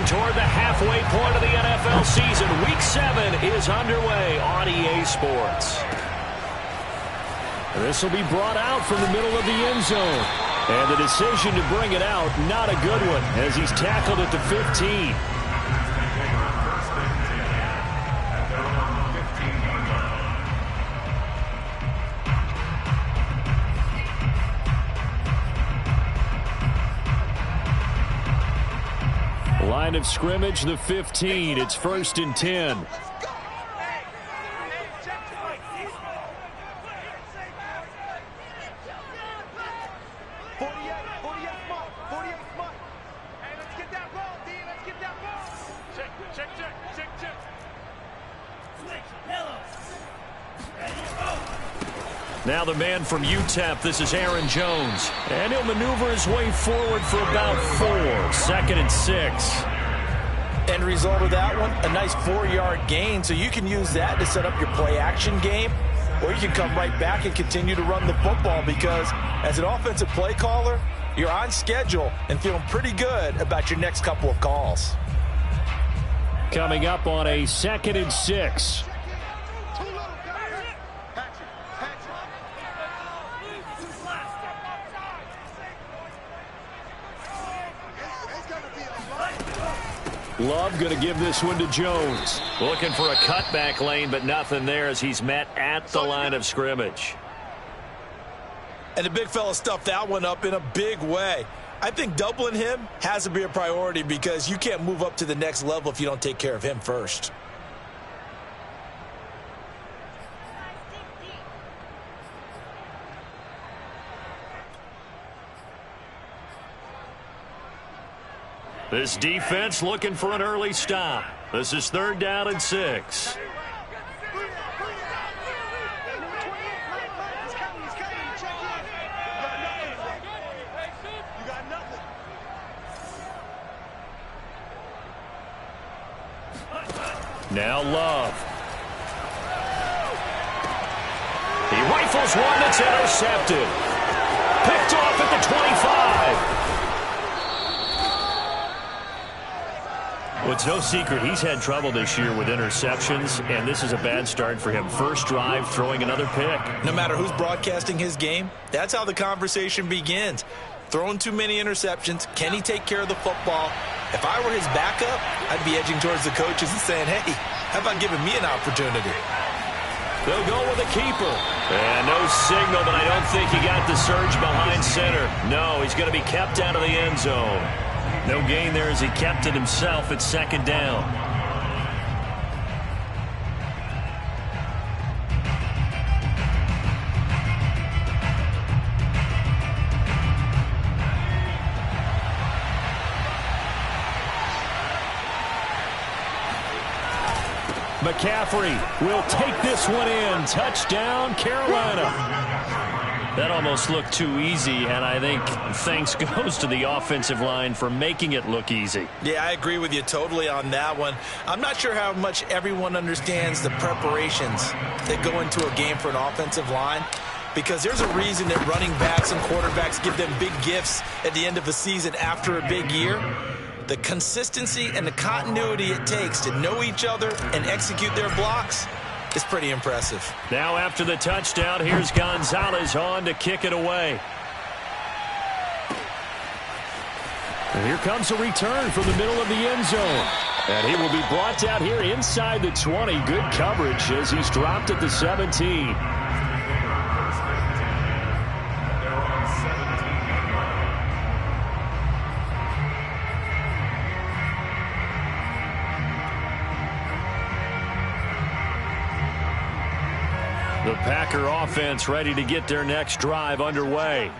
Moving toward the halfway point of the NFL season. Week 7 is underway on EA Sports. This will be brought out from the middle of the end zone. And the decision to bring it out, not a good one, as he's tackled at the 15. Line of scrimmage, the 15. It's 1st and 10. Now the man from UTEP, this is Aaron Jones. And he'll maneuver his way forward for about 4. 2nd and 6. End result of that one, a nice 4-yard gain. So you can use that to set up your play-action game, or you can come right back and continue to run the football because as an offensive play caller, you're on schedule and feeling pretty good about your next couple of calls. Coming up on a 2nd and 6. Love going to give this one to Jones. Looking for a cutback lane, but nothing there as he's met at the line of scrimmage. And the big fella stuffed that one up in a big way. I think doubling him has to be a priority because you can't move up to the next level if you don't take care of him first. This defense looking for an early stop. This is 3rd down and 6. Now Love. He rifles one that's intercepted. Picked off at the 25. Well, it's no secret he's had trouble this year with interceptions, and this is a bad start for him. First drive, throwing another pick. No matter who's broadcasting his game, that's how the conversation begins. Throwing too many interceptions, can he take care of the football? If I were his backup, I'd be edging towards the coaches and saying, hey, how about giving me an opportunity? They'll go with a keeper. And no signal, but I don't think he got the surge behind center. No, he's going to be kept out of the end zone. No gain there as he kept it himself at 2nd down. McCaffrey will take this one in. Touchdown, Carolina. That almost looked too easy, and I think thanks goes to the offensive line for making it look easy. Yeah, I agree with you totally on that one. I'm not sure how much everyone understands the preparations that go into a game for an offensive line, because there's a reason that running backs and quarterbacks give them big gifts at the end of a season after a big year. The consistency and the continuity it takes to know each other and execute their blocks is pretty impressive. Now after the touchdown, here's Gonzalez on to kick it away. And here comes a return from the middle of the end zone. And he will be brought down here inside the 20. Good coverage as he's dropped at the 17. The Packer offense ready to get their next drive underway.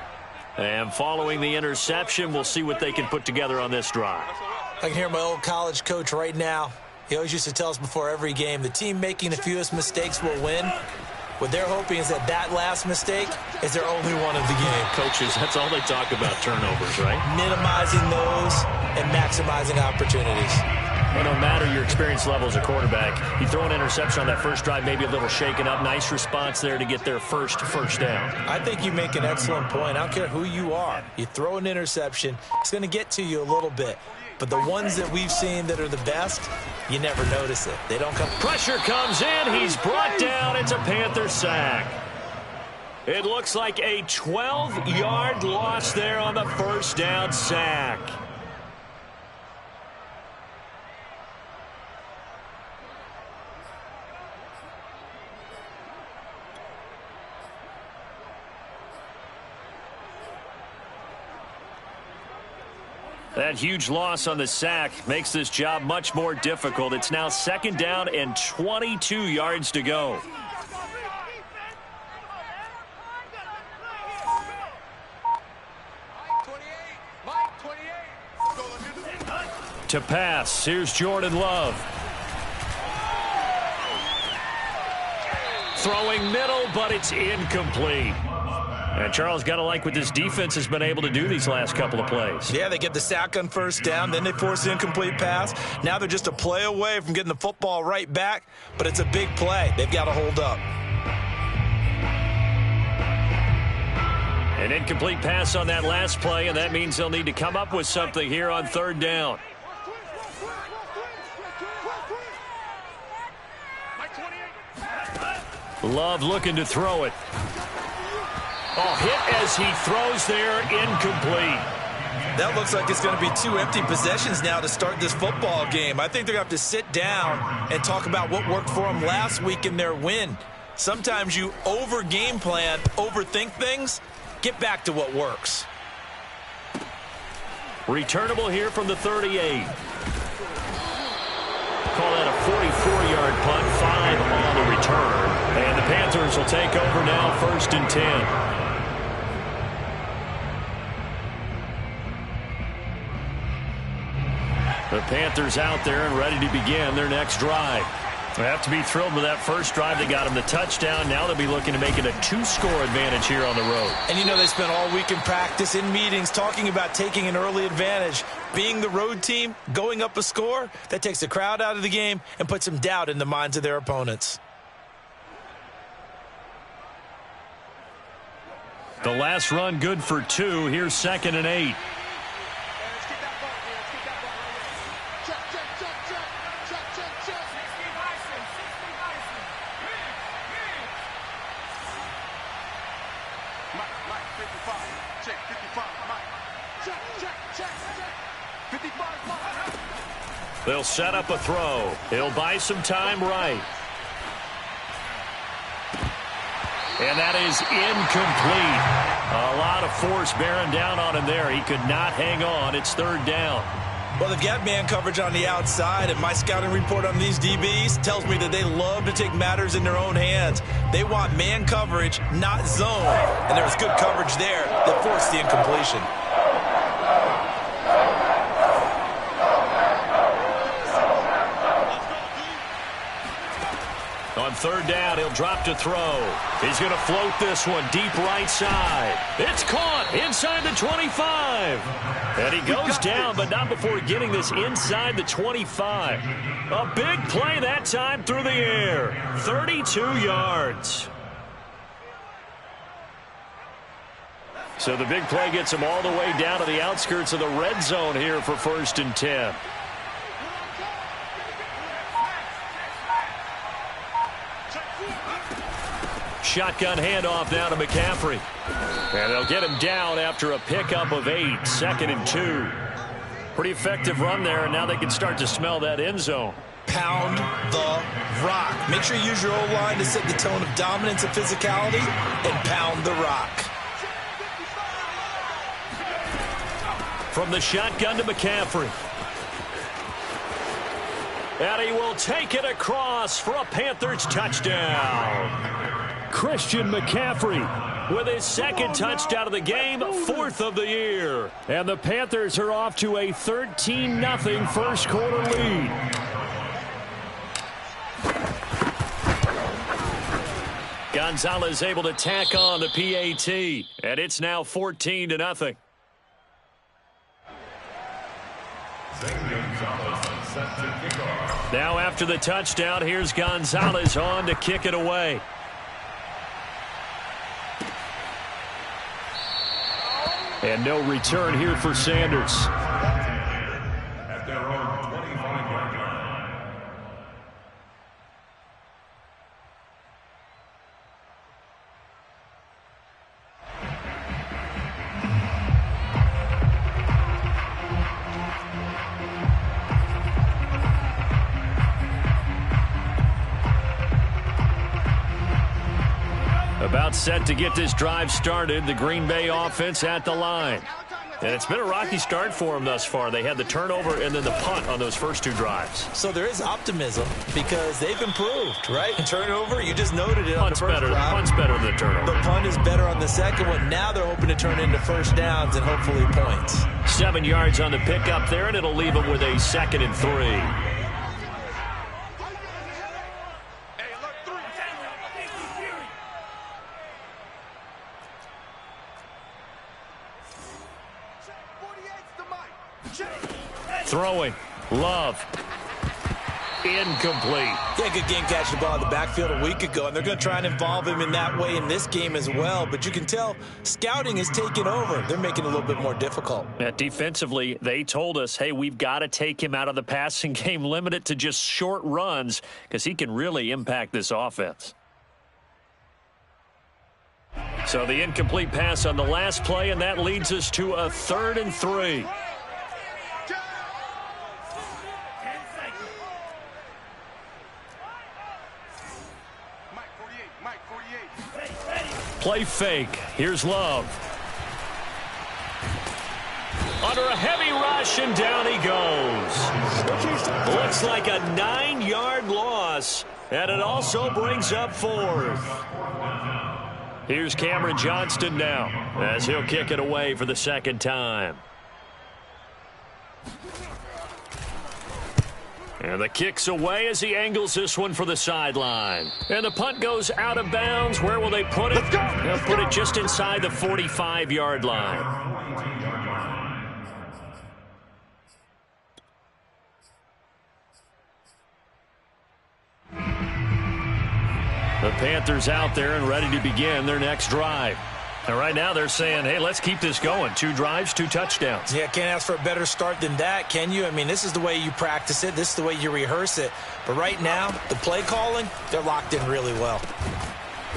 And following the interception, we'll see what they can put together on this drive. I can hear my old college coach right now. He always used to tell us before every game, the team making the fewest mistakes will win. What they're hoping is that that last mistake is their only one of the game. Coaches, that's all they talk about, turnovers, right? Minimizing those and maximizing opportunities. Well, no matter your experience level as a quarterback, you throw an interception on that first drive, maybe a little shaken up. Nice response there to get their first down. I think you make an excellent point. I don't care who you are. You throw an interception, it's going to get to you a little bit. But the ones that we've seen that are the best, you never notice it. They don't come. Pressure comes in. He's brought down. It's a Panther sack. It looks like a 12-yard loss there on the first down sack. That huge loss on the sack makes this job much more difficult. It's now 2nd down and 22 yards to go. To pass, here's Jordan Love. Throwing middle, but it's incomplete. And Charles, got to like what this defense has been able to do these last couple of plays. Yeah, they get the sack on first down, then they force the incomplete pass. Now they're just a play away from getting the football right back, but it's a big play. They've got to hold up. An incomplete pass on that last play, and that means they'll need to come up with something here on 3rd down. Love looking to throw it. Oh, hit as he throws there, incomplete. That looks like it's going to be 2 empty possessions now to start this football game. I think they're going to have to sit down and talk about what worked for them last week in their win. Sometimes you over-game plan, overthink things. Get back to what works. Returnable here from the 38. Call that a 44-yard punt, 5 on the return. And the Panthers will take over now, 1st and 10. The Panthers out there and ready to begin their next drive. They have to be thrilled with that first drive. They got them the touchdown. Now they'll be looking to make it a 2-score advantage here on the road. And you know, they spent all week in practice, in meetings, talking about taking an early advantage. Being the road team, going up a score, that takes the crowd out of the game and puts some doubt in the minds of their opponents. The last run good for 2. Here's 2nd and 8. They'll set up a throw. He'll buy some time right. And that is incomplete. A lot of force bearing down on him there. He could not hang on. It's 3rd down. Well, they've got man coverage on the outside, and my scouting report on these DBs tells me that they love to take matters in their own hands. They want man coverage, not zone. And there was good coverage there that forced the incompletion. On 3rd down, he'll drop to throw. He's going to float this one deep right side. It's caught inside the 25. And he goes down, but not before getting this inside the 25. A big play that time through the air. 32 yards. So the big play gets him all the way down to the outskirts of the red zone here for 1st and 10. Shotgun handoff now to McCaffrey. And they'll get him down after a pickup of 8. 2nd and 2. Pretty effective run there, and now they can start to smell that end zone. Pound the rock. Make sure you use your O-line to set the tone of dominance and physicality, and pound the rock. From the shotgun to McCaffrey. And he will take it across for a Panthers touchdown. Christian McCaffrey with his 2nd touchdown of the game, 4th of the year. And the Panthers are off to a 13-0 first quarter lead. Gonzalez able to tack on the PAT, and it's now 14-0. Now after the touchdown, here's Gonzalez on to kick it away. And no return here for Sanders. About set to get this drive started, the Green Bay offense at the line. And it's been a rocky start for them thus far. They had the turnover and then the punt on those first 2 drives. So there is optimism because they've improved, right? Turnover, you just noted it on the first drive. The punt's better than the turnover. The punt is better on the second one. Now they're hoping to turn into first downs and hopefully points. 7 yards on the pickup there, and it'll leave them with a 2nd and 3. Throwing. Love. Incomplete. Yeah, good game catching the ball in the backfield a week ago, and they're going to try and involve him in that way in this game as well. But you can tell scouting is taking over. They're making it a little bit more difficult. Defensively, they told us, hey, we've got to take him out of the passing game, limit it to just short runs, because he can really impact this offense. So the incomplete pass on the last play, and that leads us to a 3rd and 3. Play fake. Here's Love. Under a heavy rush, and down he goes. Looks like a 9-yard loss, and it also brings up 4th. Here's Cameron Johnston now, as he'll kick it away for the 2nd time. And the kick's away as he angles this one for the sideline. And the punt goes out of bounds. Where will they put it? They'll put it just inside the 45-yard line. The Panthers out there and ready to begin their next drive. And right now they're saying, hey, let's keep this going. 2 drives, 2 touchdowns. Yeah, can't ask for a better start than that, can you? I mean, this is the way you practice it. This is the way you rehearse it. But right now, the play calling, they're locked in really well.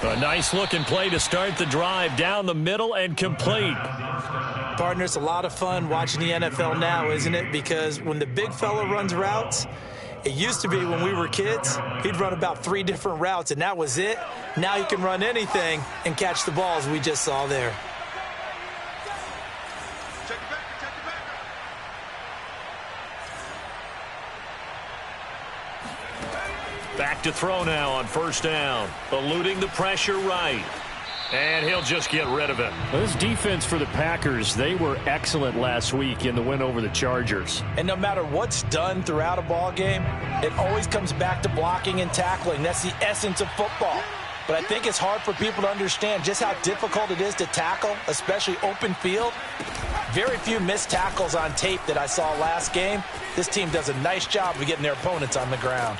A nice-looking play to start the drive down the middle and complete. Partner, it's a lot of fun watching the NFL now, isn't it? Because when the big fella runs routes, it used to be when we were kids, he'd run about 3 different routes, and that was it. Now you can run anything and catch the balls we just saw there. Back to throw now on 1st down. Eluding the pressure right. And he'll just get rid of it. Well, this defense for the Packers, they were excellent last week in the win over the Chargers. And no matter what's done throughout a ball game, it always comes back to blocking and tackling. That's the essence of football. But I think it's hard for people to understand just how difficult it is to tackle, especially open field. Very few missed tackles on tape that I saw last game. This team does a nice job of getting their opponents on the ground.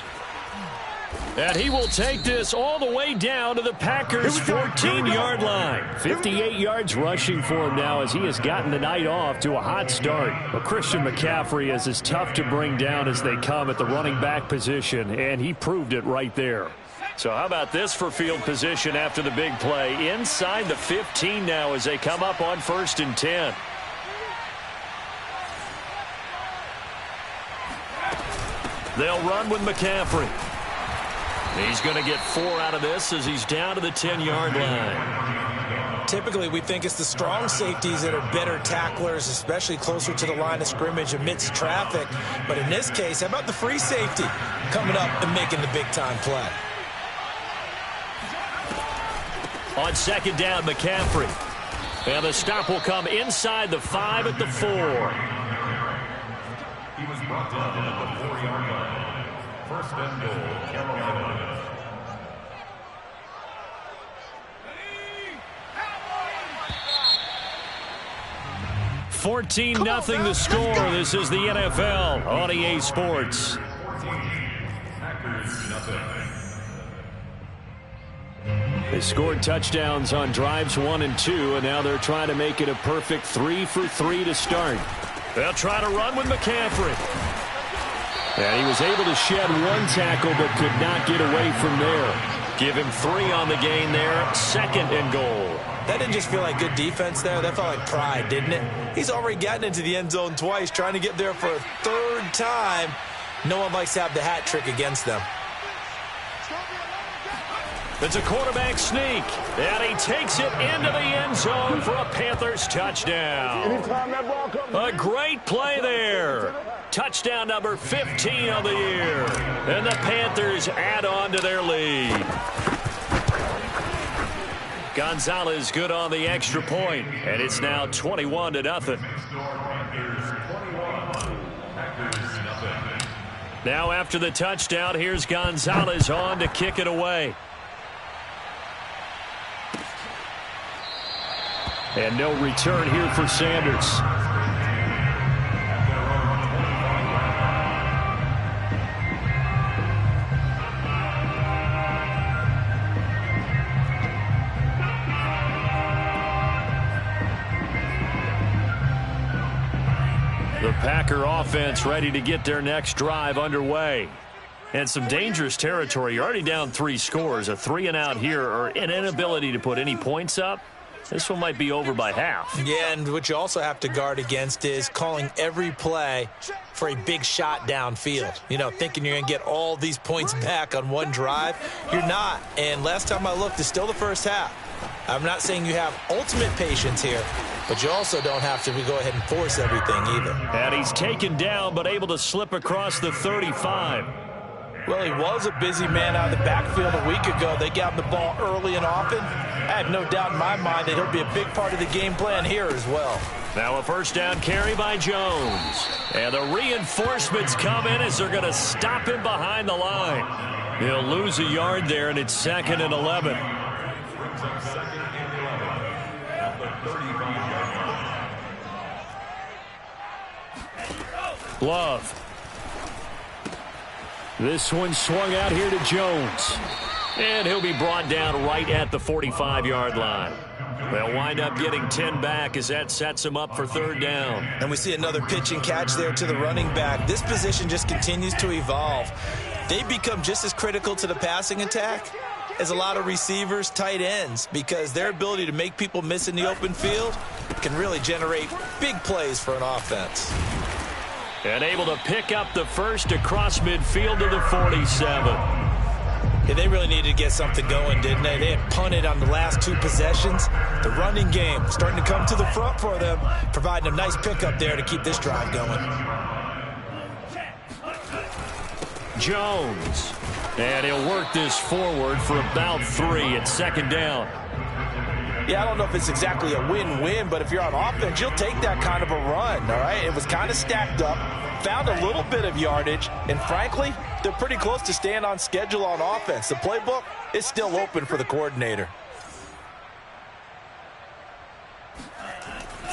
And he will take this all the way down to the Packers' 14-yard line. 58 yards rushing for him now as he has gotten the night off to a hot start. But Christian McCaffrey is as tough to bring down as they come at the running back position, and he proved it right there. So how about this for field position after the big play? Inside the 15 now as they come up on 1st and 10. They'll run with McCaffrey. He's going to get 4 out of this as he's down to the 10-yard line. Typically, we think it's the strong safeties that are better tacklers, especially closer to the line of scrimmage amidst traffic. But in this case, how about the free safety coming up and making the big-time play? On 2nd down, McCaffrey. And the stop will come inside the 5 at the 4. He was brought down at the 4-yard line. 1st and goal, Carolina. 14-0 the score. This is the NFL on EA Sports. They scored touchdowns on drives 1 and 2, and now they're trying to make it a perfect 3 for 3 to start. They'll try to run with McCaffrey. And he was able to shed 1 tackle but could not get away from there. Give him 3 on the gain there. 2nd and goal. That didn't just feel like good defense there. That felt like pride, didn't it? He's already gotten into the end zone twice, trying to get there for a 3rd time. No one likes to have the hat trick against them. It's a quarterback sneak, and he takes it into the end zone for a Panthers touchdown. A great play there. Touchdown number 15 of the year. And the Panthers add on to their lead. Gonzalez good on the extra point, and it's now 21-0. Now after the touchdown, here's Gonzalez on to kick it away. And no return here for Sanders. The Packer offense ready to get their next drive underway. And some dangerous territory. You're already down 3 scores. A 3-and-out here or an inability to put any points up. This one might be over by half. Yeah, and what you also have to guard against is calling every play for a big shot downfield. You know, thinking you're going to get all these points back on one drive. You're not. And last time I looked, it's still the first half. I'm not saying you have ultimate patience here, but you also don't have to go ahead and force everything either. And he's taken down, but able to slip across the 35. Well, he was a busy man out of the backfield a week ago. They got him the ball early and often. I have no doubt in my mind that he'll be a big part of the game plan here as well. Now a first down carry by Jones. And the reinforcements come in as they're going to stop him behind the line. He'll lose a yard there, and it's 2nd and 11. Brings up 2nd and 11 at the 35-yard line. Love. This one swung out here to Jones. And he'll be brought down right at the 45-yard line. They'll wind up getting 10 back as that sets him up for 3rd down. And we see another pitch and catch there to the running back. This position just continues to evolve. They become just as critical to the passing attack as a lot of receivers, tight ends, because their ability to make people miss in the open field can really generate big plays for an offense. And able to pick up the first across midfield to the 47. Yeah, they really needed to get something going, didn't they? They had punted on the last 2 possessions. The running game starting to come to the front for them, providing a nice pickup there to keep this drive going. Jones. And he'll work this forward for about 3 at 2nd down. Yeah, I don't know if it's exactly a win-win, but if you're on offense, you'll take that kind of a run, all right? It was kind of stacked up, found a little bit of yardage, and frankly, they're pretty close to staying on schedule on offense. The playbook is still open for the coordinator.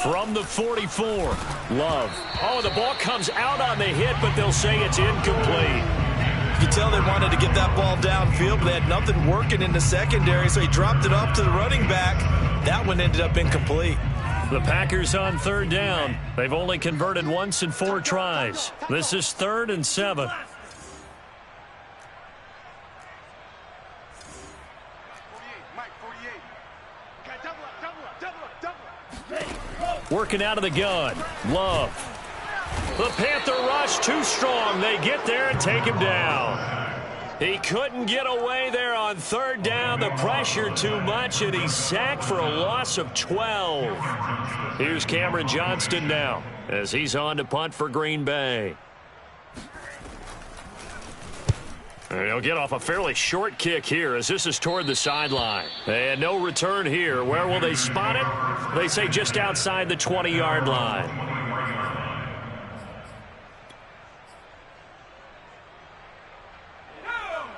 From the 44, Love. Oh, the ball comes out on the hit, but they'll say it's incomplete. You can tell they wanted to get that ball downfield, but they had nothing working in the secondary, so he dropped it up to the running back. That one ended up incomplete. The Packers on 3rd down. They've only converted once in 4 tries. This is 3rd and 7. Working out of the gun. Love. The Panther rush too strong. They get there and take him down. He couldn't get away there on 3rd down. The pressure too much, and he's sacked for a loss of 12. Here's Cameron Johnston now as he's on to punt for Green Bay. And he'll get off a fairly short kick here as this is toward the sideline. And no return here. Where will they spot it? They say just outside the 20-yard line.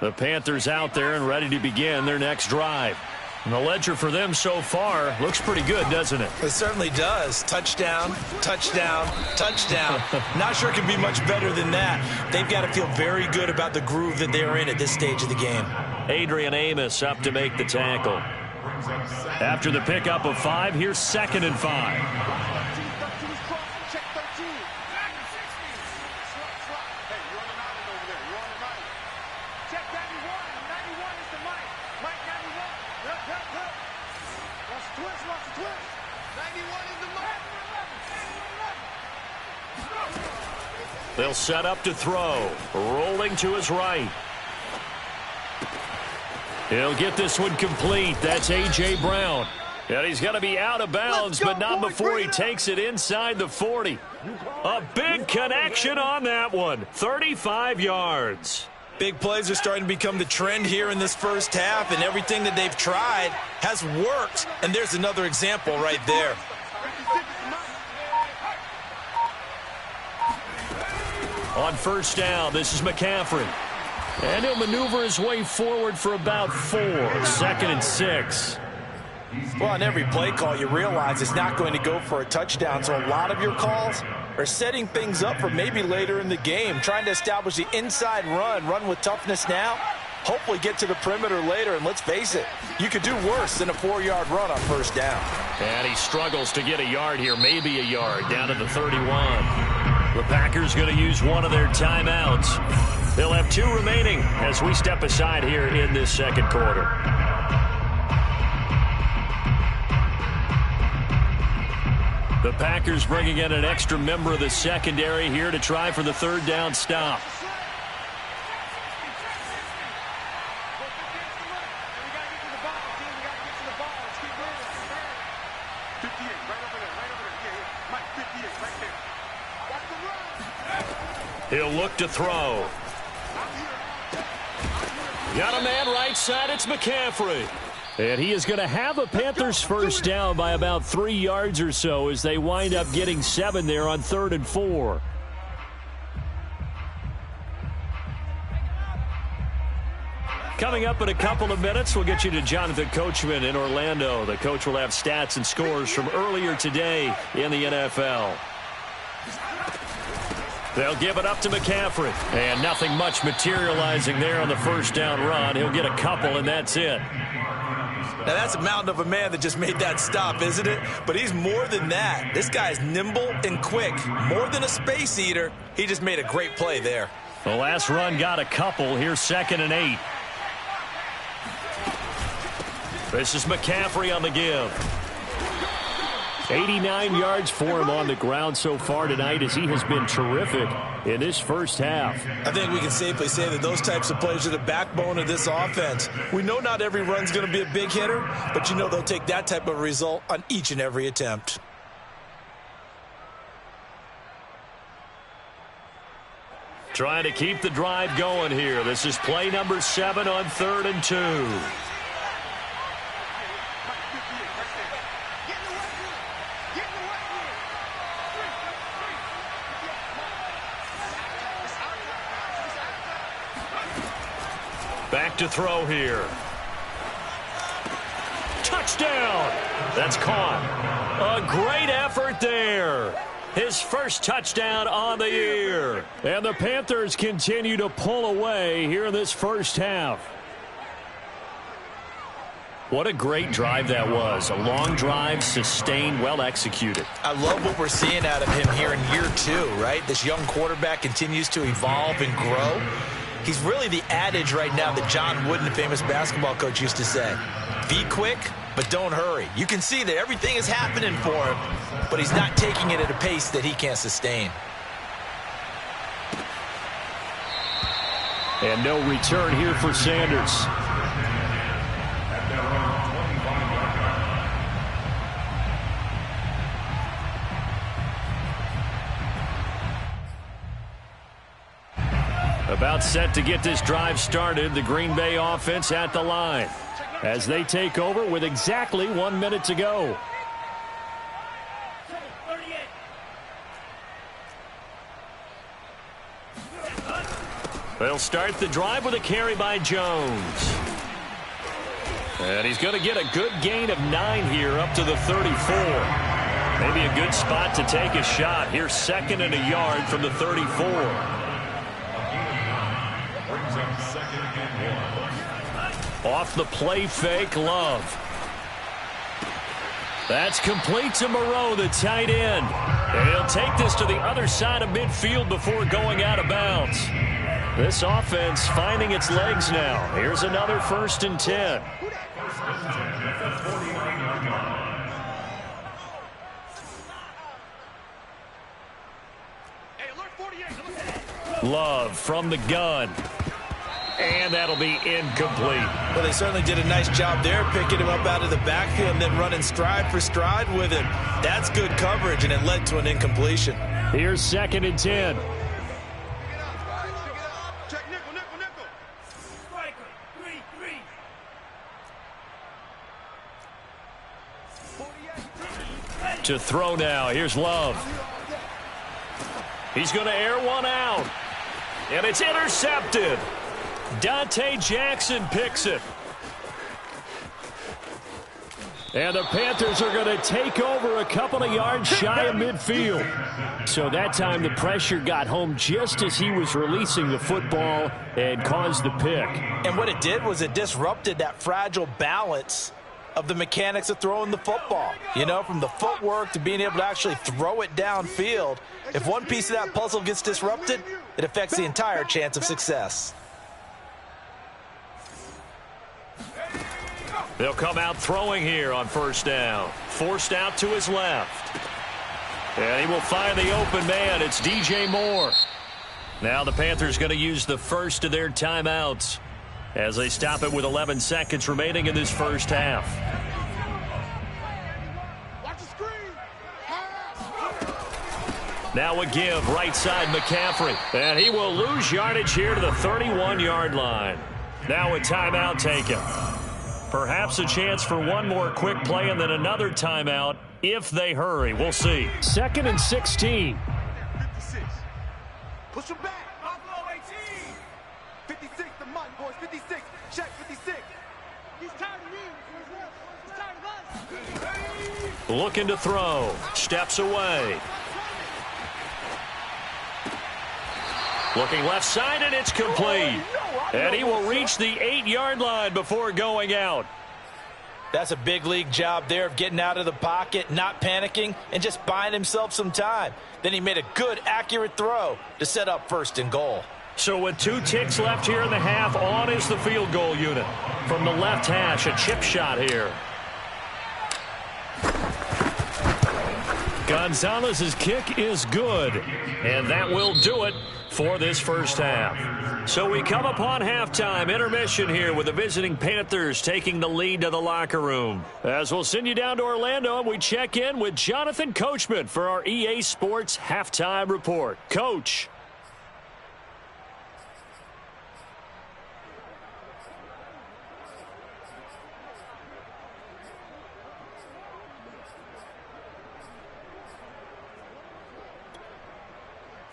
The Panthers out there and ready to begin their next drive. And the ledger for them so far looks pretty good, doesn't it? It certainly does. Touchdown, touchdown, touchdown. Not sure it can be much better than that. They've got to feel very good about the groove that they're in at this stage of the game. Adrian Amos up to make the tackle. After the pickup of 5, here's 2nd and 5. They'll set up to throw. Rolling to his right. He'll get this one complete. That's A.J. Brown. And he's going to be out of bounds, but not before he takes it inside the 40. A big connection on that one. 35 yards. Big plays are starting to become the trend here in this first half, and everything that they've tried has worked. And there's another example right there. On first down, this is McCaffrey. And he'll maneuver his way forward for about 4. 2nd and 6. Well, on every play call, you realize it's not going to go for a touchdown. So a lot of your calls are setting things up for maybe later in the game, trying to establish the inside run with toughness now, hopefully get to the perimeter later. And let's face it, you could do worse than a 4-yard run on first down. And he struggles to get a yard here, maybe a yard, down to the 31. The Packers going to use one of their timeouts. They'll have 2 remaining as we step aside here in this second quarter. The Packers bringing in an extra member of the secondary here to try for the 3rd down stop. He'll look to throw. Got a man right side. It's McCaffrey. And he is going to have a Panthers first down by about 3 yards or so as they wind up getting 7 there on 3rd and 4. Coming up in a couple of minutes, we'll get you to Jonathan Coachman in Orlando. The coach will have stats and scores from earlier today in the NFL. They'll give it up to McCaffrey. And nothing much materializing there on the first down run. He'll get a couple, and that's it. Now, that's a mountain of a man that just made that stop, isn't it? But he's more than that. This guy's nimble and quick. More than a space eater. He just made a great play there. The last run got a couple. Here's 2nd and 8. This is McCaffrey on the give. 89 yards for him on the ground so far tonight as he has been terrific in this first half. I think we can safely say that those types of plays are the backbone of this offense. We know not every run's going to be a big hitter, but you know they'll take that type of result on each and every attempt. Trying to keep the drive going here. This is play number 7 on 3rd and 2. Back to throw here. Touchdown! That's caught. A great effort there. His first touchdown on the year. And the Panthers continue to pull away here in this first half. What a great drive that was. A long drive, sustained, well executed. I love what we're seeing out of him here in year 2, right? This young quarterback continues to evolve and grow. He's really the adage right now that John Wooden, the famous basketball coach, used to say. Be quick, but don't hurry. You can see that everything is happening for him, but he's not taking it at a pace that he can't sustain. And no return here for Sanders. About set to get this drive started, the Green Bay offense at the line as they take over with exactly 1 minute to go. They'll start the drive with a carry by Jones. And he's going to get a good gain of 9 here up to the 34. Maybe a good spot to take a shot. Here's 2nd and a yard from the 34. Off the play fake, Love. That's complete to Moreau, the tight end. And he'll take this to the other side of midfield before going out of bounds. This offense finding its legs now. Here's another 1st and 10. Love from the gun. And that'll be incomplete. Well, they certainly did a nice job there, picking him up out of the backfield and then running stride for stride with him. That's good coverage, and it led to an incompletion. Here's 2nd and 10. To throw now. Here's Love. He's going to air one out. And it's intercepted. Dante Jackson picks it. And the Panthers are going to take over a couple of yards shy of midfield. So that time the pressure got home just as he was releasing the football and caused the pick. And what it did was it disrupted that fragile balance of the mechanics of throwing the football. You know, from the footwork to being able to actually throw it downfield. If one piece of that puzzle gets disrupted, it affects the entire chance of success. They'll come out throwing here on 1st down. Forced out to his left. And he will find the open man. It's DJ Moore. Now the Panthers going to use the first of their timeouts as they stop it with 11 seconds remaining in this first half. Now a give, right side McCaffrey. And he will lose yardage here to the 31-yard line. Now a timeout taken. Perhaps a chance for one more quick play and then another timeout if they hurry. We'll see. 2nd and 16. 56. Push him back. 56, the money, boys. 56. Check 56. He's tired of you. He's tired of us. Looking to throw. Steps away. Looking left side, and it's complete. And he will reach the 8-yard line before going out. That's a big league job there of getting out of the pocket, not panicking, and just buying himself some time. Then he made a good, accurate throw to set up 1st and goal. So with 2 ticks left here in the half, on is the field goal unit. From the left hash, a chip shot here. Gonzalez's kick is good, and that will do it for this first half. So we come upon halftime, intermission here with the visiting Panthers taking the lead to the locker room. As we'll send you down to Orlando, and we check in with Jonathan Coachman for our EA Sports Halftime Report. Coach.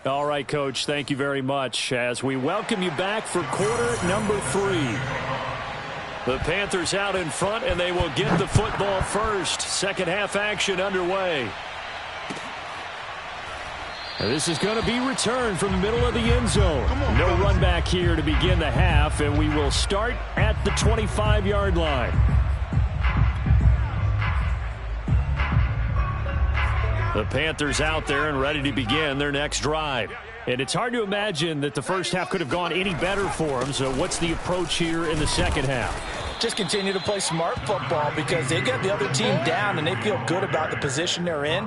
All right, Coach, thank you very much as we welcome you back for quarter number 3. The Panthers out in front, and they will get the football first. Second half action underway. And this is going to be returned from the middle of the end zone. No run back here to begin the half, and we will start at the 25-yard line. The Panthers out there and ready to begin their next drive. And it's hard to imagine that the first half could have gone any better for them. So what's the approach here in the second half? Just continue to play smart football because they get the other team down and they feel good about the position they're in.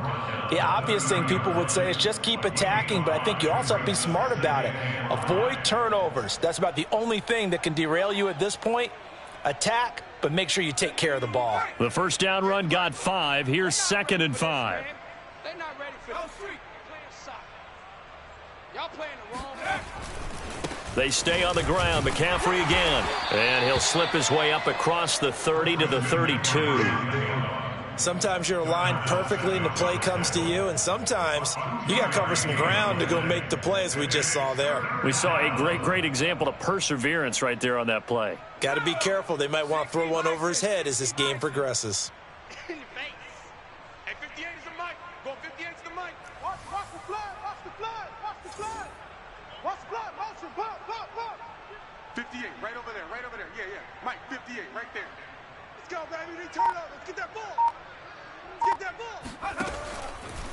The obvious thing people would say is just keep attacking, but I think you also have to be smart about it. Avoid turnovers. That's about the only thing that can derail you at this point. Attack, but make sure you take care of the ball. The first down run got 5. Here's 2nd and 5. They're not ready for this. Playing soccer. Y'all playing the wrong way. They stay on the ground. McCaffrey again. And he'll slip his way up across the 30 to the 32. Sometimes you're aligned perfectly and the play comes to you, and sometimes you got to cover some ground to go make the play, as we just saw there. We saw a great example of perseverance right there on that play. Got to be careful. They might want to throw one over his head as this game progresses. In the face. Hey, 58 is the mic. Go 58 is the mic. Watch the flood. Watch the flood. Watch the flood. Watch the flood. Watch the flood. 58, right over there. Right over there. Yeah. Mike, 58, right there. Let's go, baby. They turn up. Let's get that ball. Get that ball.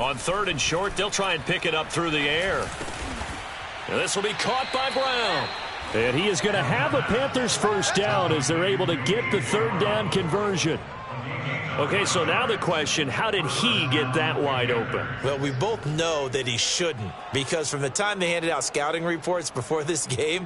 On 3rd and short, they'll try and pick it up through the air. And this will be caught by Brown. And he is going to have a Panthers first down as they're able to get the 3rd down conversion. Okay, so now the question, how did he get that wide open? Well, we both know that he shouldn't, because from the time they handed out scouting reports before this game,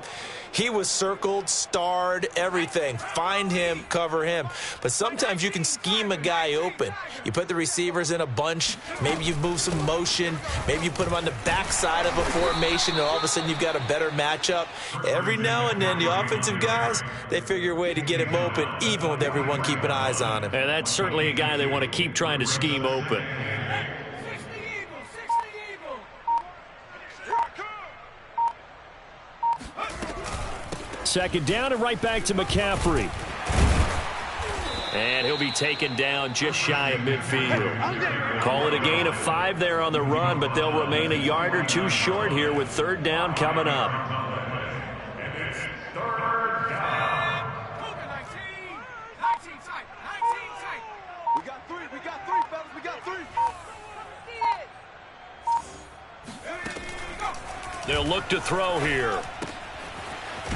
he was circled, starred, everything. Find him, cover him. But sometimes you can scheme a guy open. You put the receivers in a bunch. Maybe you move some motion. Maybe you put them on the backside of a formation, and all of a sudden you've got a better matchup. Every now and then, the offensive guys, they figure a way to get him open, even with everyone keeping eyes on him. And that's certainly a guy they want to keep trying to scheme open. Second down and right back to McCaffrey. And he'll be taken down just shy of midfield. Call it a gain of 5 there on the run, but they'll remain a yard or two short here with third down coming up. And it's third down. We got three, fellas. We got three. They'll look to throw here.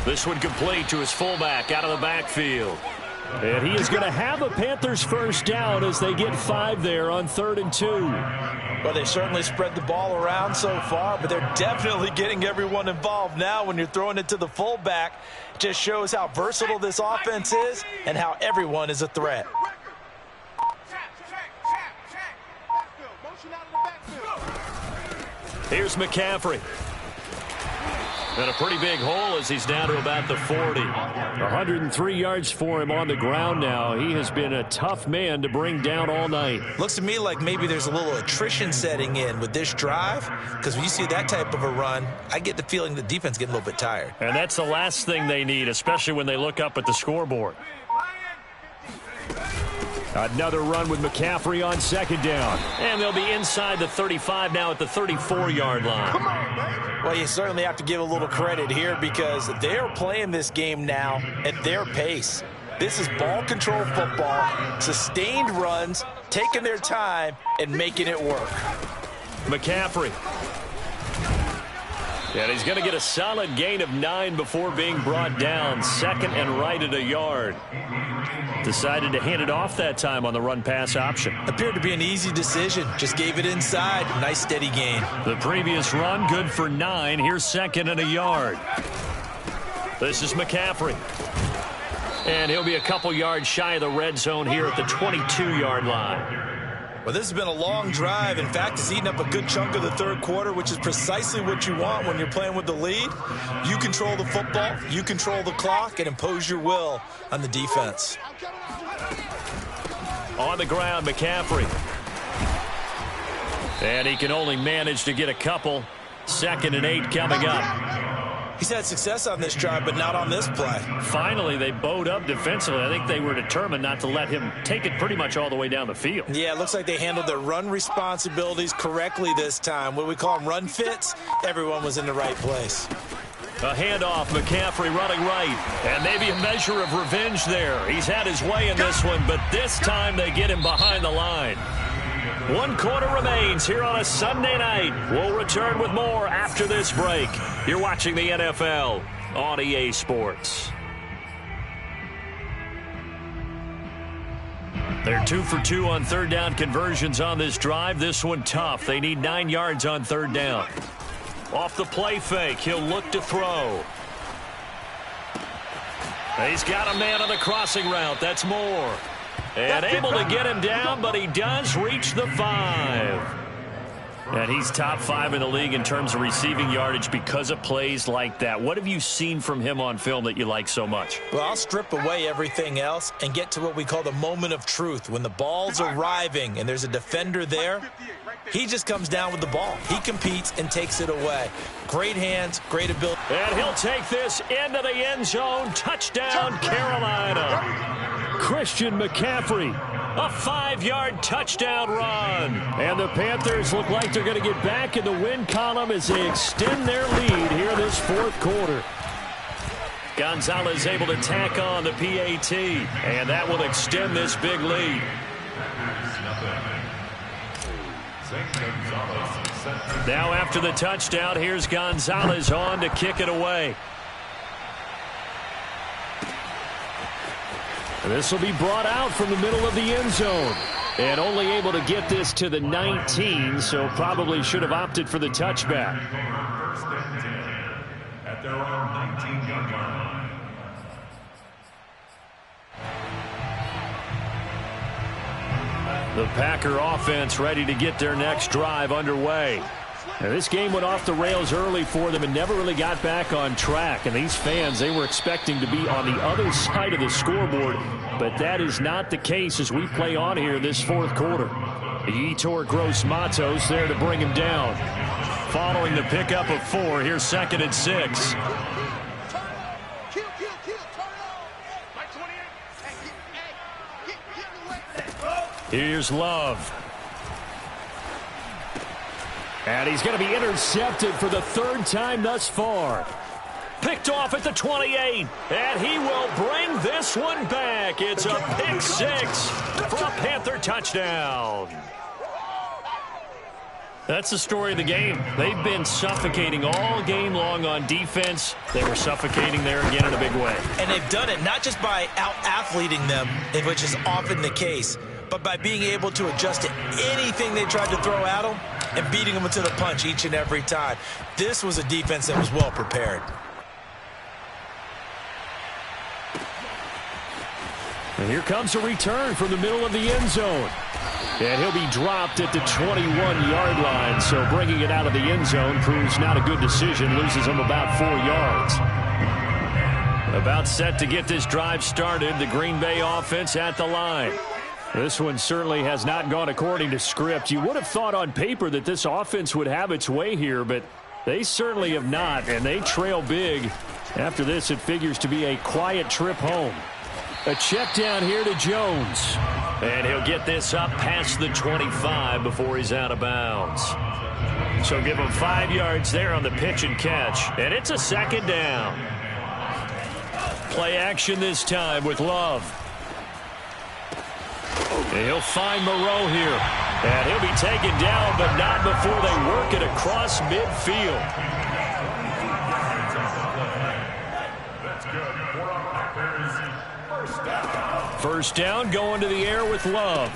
This one complete to his fullback out of the backfield. And he is going to have a Panthers first down as they get 5 there on 3rd and 2. Well, they certainly spread the ball around so far, but they're definitely getting everyone involved now when you're throwing it to the fullback. It just shows how versatile this offense is and how everyone is a threat. Here's McCaffrey. And a pretty big hole as he's down to about the 40. 103 yards for him on the ground now. He has been a tough man to bring down all night. Looks to me like maybe there's a little attrition setting in with this drive, because when you see that type of a run, I get the feeling the defense getting a little bit tired. And that's the last thing they need, especially when they look up at the scoreboard. Another run with McCaffrey on second down. And they'll be inside the 35 now at the 34-yard line. Come on, man. Well, you certainly have to give a little credit here because they're playing this game now at their pace. This is ball control football, sustained runs, taking their time, and making it work. McCaffrey. And he's going to get a solid gain of 9 before being brought down. Second and right at a yard. Decided to hand it off that time on the run-pass option. Appeared to be an easy decision. Just gave it inside. Nice, steady gain. The previous run, good for 9. Here's second and a yard. This is McCaffrey. And he'll be a couple yards shy of the red zone here at the 22-yard line. Well, this has been a long drive. In fact, it's eaten up a good chunk of the third quarter, which is precisely what you want when you're playing with the lead. You control the football, you control the clock, and impose your will on the defense. On the ground, McCaffrey. And he can only manage to get a couple. 2nd and 8 coming up. He's had success on this drive, but not on this play. Finally, they bowed up defensively. I think they were determined not to let him take it pretty much all the way down the field. Yeah, it looks like they handled their run responsibilities correctly this time. What we call them run fits, everyone was in the right place. A handoff, McCaffrey running right. And maybe a measure of revenge there. He's had his way in this one, but this time they get him behind the line. 1 quarter remains here on a Sunday night. We'll return with more after this break. You're watching the NFL on EA Sports. They're 2 for 2 on third down conversions on this drive. This one tough. They need 9 yards on third down. Off the play fake, he'll look to throw. He's got a man on the crossing route. That's Moore. And able to get him down, but he does reach the 5. And he's top 5 in the league in terms of receiving yardage because of plays like that. What have you seen from him on film that you like so much? Well, I'll strip away everything else and get to what we call the moment of truth. When the ball's arriving and there's a defender there, he just comes down with the ball. He competes and takes it away. Great hands, great ability. And he'll take this into the end zone. Touchdown, Carolina. Christian McCaffrey, a 5-yard touchdown run. And the Panthers look like they're going to get back in the win column as they extend their lead here this 4th quarter. Gonzalez able to tack on the PAT, and that will extend this big lead. Now after the touchdown, here's Gonzalez on to kick it away. This will be brought out from the middle of the end zone. And only able to get this to the 19, so probably should have opted for the touchback. First and 10 at their own 19-yard line. The Packer offense ready to get their next drive underway. Now, this game went off the rails early for them and never really got back on track. And these fans, they were expecting to be on the other side of the scoreboard. But that is not the case as we play on here this fourth quarter. Yetur Gross-Matos there to bring him down. Following the pickup of 4, here's 2nd and 6. Here's Love. And he's going to be intercepted for the 3rd time thus far. Picked off at the 28. And he will bring this one back. It's a pick 6 for a Panther touchdown. That's the story of the game. They've been suffocating all game long on defense. They were suffocating there again in a big way. And they've done it not just by out-athleting them, which is often the case, but by being able to adjust to anything they tried to throw at them and beating them to the punch each and every time. This was a defense that was well prepared. And here comes a return from the middle of the end zone. And he'll be dropped at the 21-yard line, so bringing it out of the end zone proves not a good decision, loses him about 4 yards. About set to get this drive started, the Green Bay offense at the line. This one certainly has not gone according to script. You would have thought on paper that this offense would have its way here, but they certainly have not, and they trail big. After this, it figures to be a quiet trip home. A check down here to Jones. And he'll get this up past the 25 before he's out of bounds. So give him 5 yards there on the pitch and catch. And it's a 2nd down. Play action this time with Love. And he'll find Moreau here. And he'll be taken down, but not before they work it across midfield. That's good for our Packers. First down, going to the air with Love.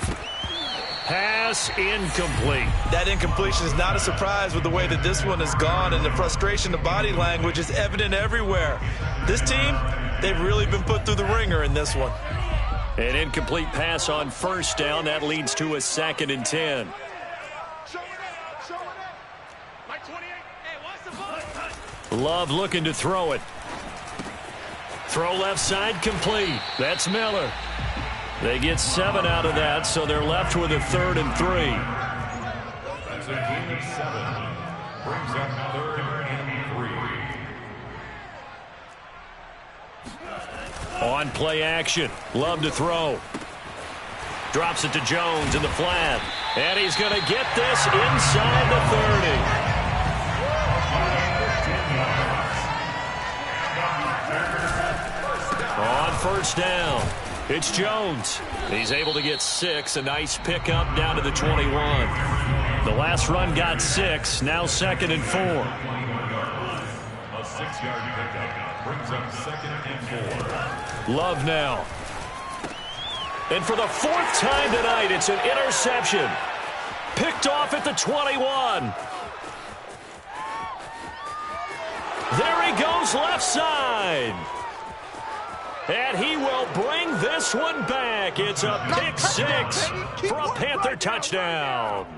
Pass incomplete. That incompletion is not a surprise with the way that this one has gone, and the frustration, the body language is evident everywhere. This team, they've really been put through the ringer in this one. An incomplete pass on first down. That leads to a 2nd and 10. Love looking to throw it. Throw left side complete. That's Miller. They get 7 out of that, so they're left with a 3rd and 3. That's a gain of 7. Brings up 3rd and 3. On play action. Love to throw. Drops it to Jones in the flat. And he's going to get this inside the 30. On first down, it's Jones. He's able to get 6. A nice pickup down to the 21. The last run got 6. Now 2nd and 4. A 6-yard pickup brings up 2nd and 4. Love now. And for the 4th time tonight, it's an interception. Picked off at the 21. There he goes left side. And he will bring this one back. It's a pick 6 for a Panther touchdown.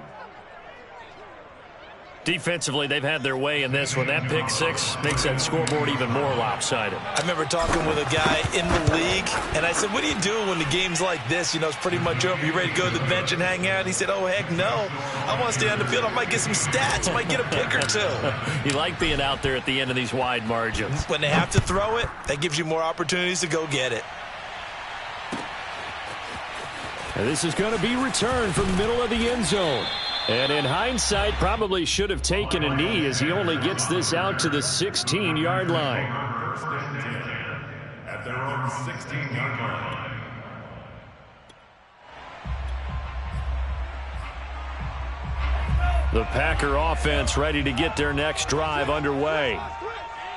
Defensively, they've had their way in this one. That pick 6 makes that scoreboard even more lopsided. I remember talking with a guy in the league, and I said, what do you do when the game's like this? You know, it's pretty much over. You ready to go to the bench and hang out? He said, oh, heck no. I want to stay on the field. I might get some stats. I might get a pick or 2. You like being out there at the end of these wide margins. When they have to throw it, that gives you more opportunities to go get it. And this is going to be returned from the middle of the end zone. And in hindsight, probably should have taken a knee as he only gets this out to the 16-yard line. First and 10 at their own 16-yard line. The Packer offense ready to get their next drive underway.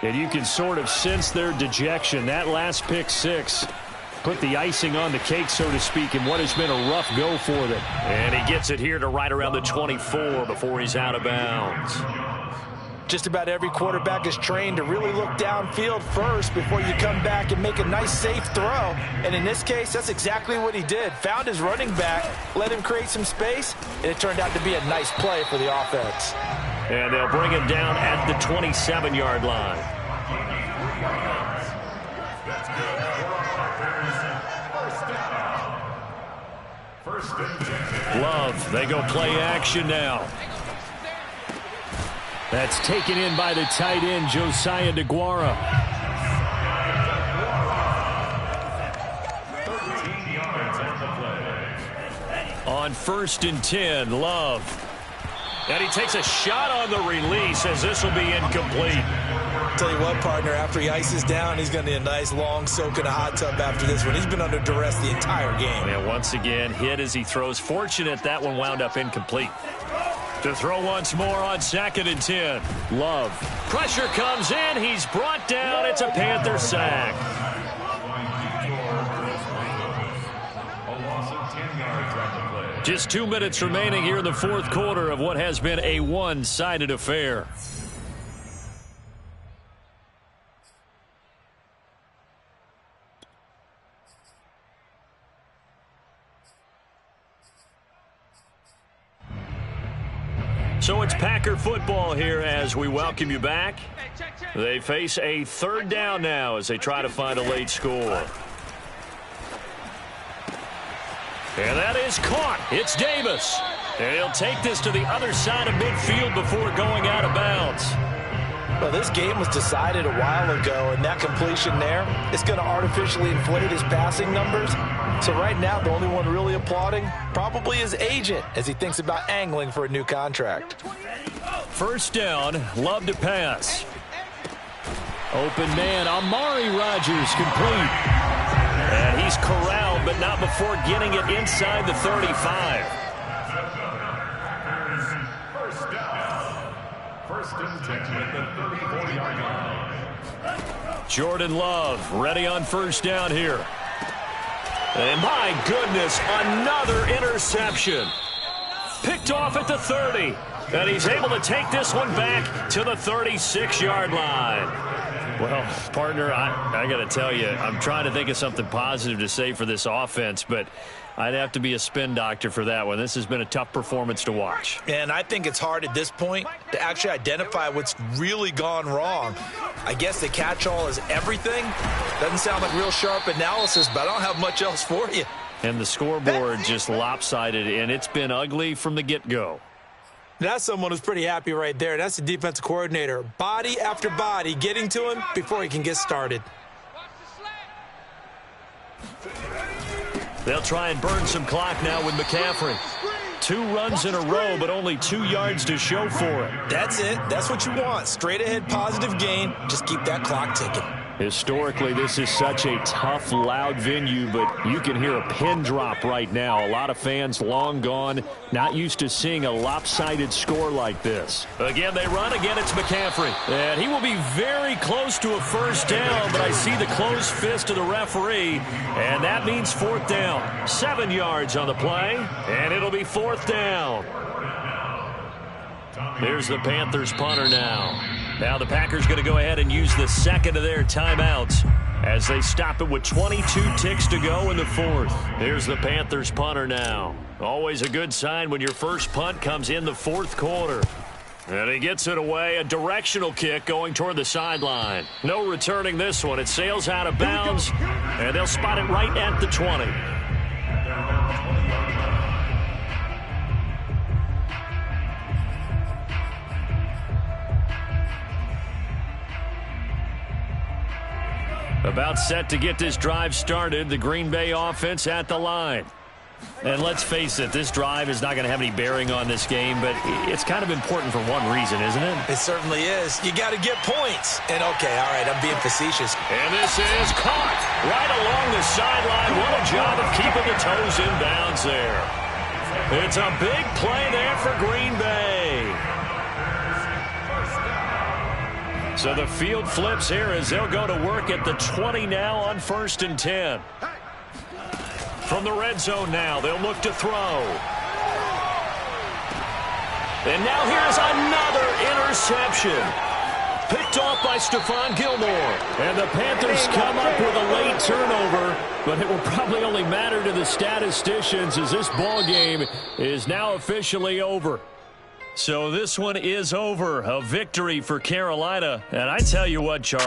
And you can sort of sense their dejection. That last pick 6 put the icing on the cake, so to speak, in what has been a rough go for them. And he gets it here to right around the 24 before he's out of bounds. Just about every quarterback is trained to really look downfield first before you come back and make a nice, safe throw. And in this case, that's exactly what he did. Found his running back, let him create some space, and it turned out to be a nice play for the offense. And they'll bring him down at the 27-yard line. Love, they go play action now. That's taken in by the tight end, Josiah DeGuara. 13 yards on the play. On 1st and 10, Love. And he takes a shot on the release as this will be incomplete. Tell you what, partner, after he ices down, he's going to need a nice long soak in a hot tub after this one. He's been under duress the entire game. And once again, hit as he throws. Fortunate that one wound up incomplete. To throw once more on 2nd and 10. Love. Pressure comes in. He's brought down. It's a Panther sack. A loss of 10 yards on the play. Just 2 minutes remaining here in the 4th quarter of what has been a one-sided affair. So it's Packer football here as we welcome you back. They face a 3rd down now as they try to find a late score. And that is caught. It's Davis. And he'll take this to the other side of midfield before going out of bounds. Well, this game was decided a while ago, and that completion there is going to artificially inflate his passing numbers. So right now, the only one really applauding probably his agent as he thinks about angling for a new contract. 1st down, Love to pass. Open man, Amari Rodgers complete. And he's corralled, but not before getting it inside the 35. 1st down. 1st and 10 at the 34-yard line. Jordan Love ready on 1st down here. And my goodness, another interception. Picked off at the 30. And he's able to take this one back to the 36-yard line. Well, partner, I got to tell you, I'm trying to think of something positive to say for this offense, but I'd have to be a spin doctor for that one. This has been a tough performance to watch. And I think it's hard at this point to actually identify what's really gone wrong. I guess the catch-all is everything. Doesn't sound like real sharp analysis, but I don't have much else for you. And the scoreboard just lopsided, and it's been ugly from the get-go. That's someone who's pretty happy right there. That's the defensive coordinator. Body after body getting to him before he can get started. They'll try and burn some clock now with McCaffrey. 2 runs in a row, but only 2 yards to show for it. That's it. That's what you want. Straight ahead, positive gain. Just keep that clock ticking. Historically, this is such a tough, loud venue, but you can hear a pin drop right now. A lot of fans long gone, not used to seeing a lopsided score like this. Again, they run. Again, it's McCaffrey. And he will be very close to a 1st down, but I see the closed fist of the referee, and that means 4th down. 7 yards on the play, and it'll be 4th down. Here's the Panthers punter now. Now the Packers going to go ahead and use the 2nd of their timeouts as they stop it with 22 ticks to go in the 4th. Here's the Panthers punter now. Always a good sign when your first punt comes in the 4th quarter. And he gets it away, a directional kick going toward the sideline. No returning this one. It sails out of bounds, and they'll spot it right at the 20. About set to get this drive started, the Green Bay offense at the line. And let's face it, this drive is not going to have any bearing on this game, but it's kind of important for one reason, isn't it? It certainly is. You got to get points. And, okay, all right, I'm being facetious. And this is caught right along the sideline. What a job of keeping the toes in bounds there. It's a big play there for Green Bay. So the field flips here as they'll go to work at the 20 now on 1st and 10. From the red zone now, they'll look to throw. And now here's another interception. Picked off by Stephon Gilmore. And the Panthers come up with a late turnover, but it will probably only matter to the statisticians as this ball game is now officially over. So this one is over. A victory for Carolina. And I tell you what, Charles.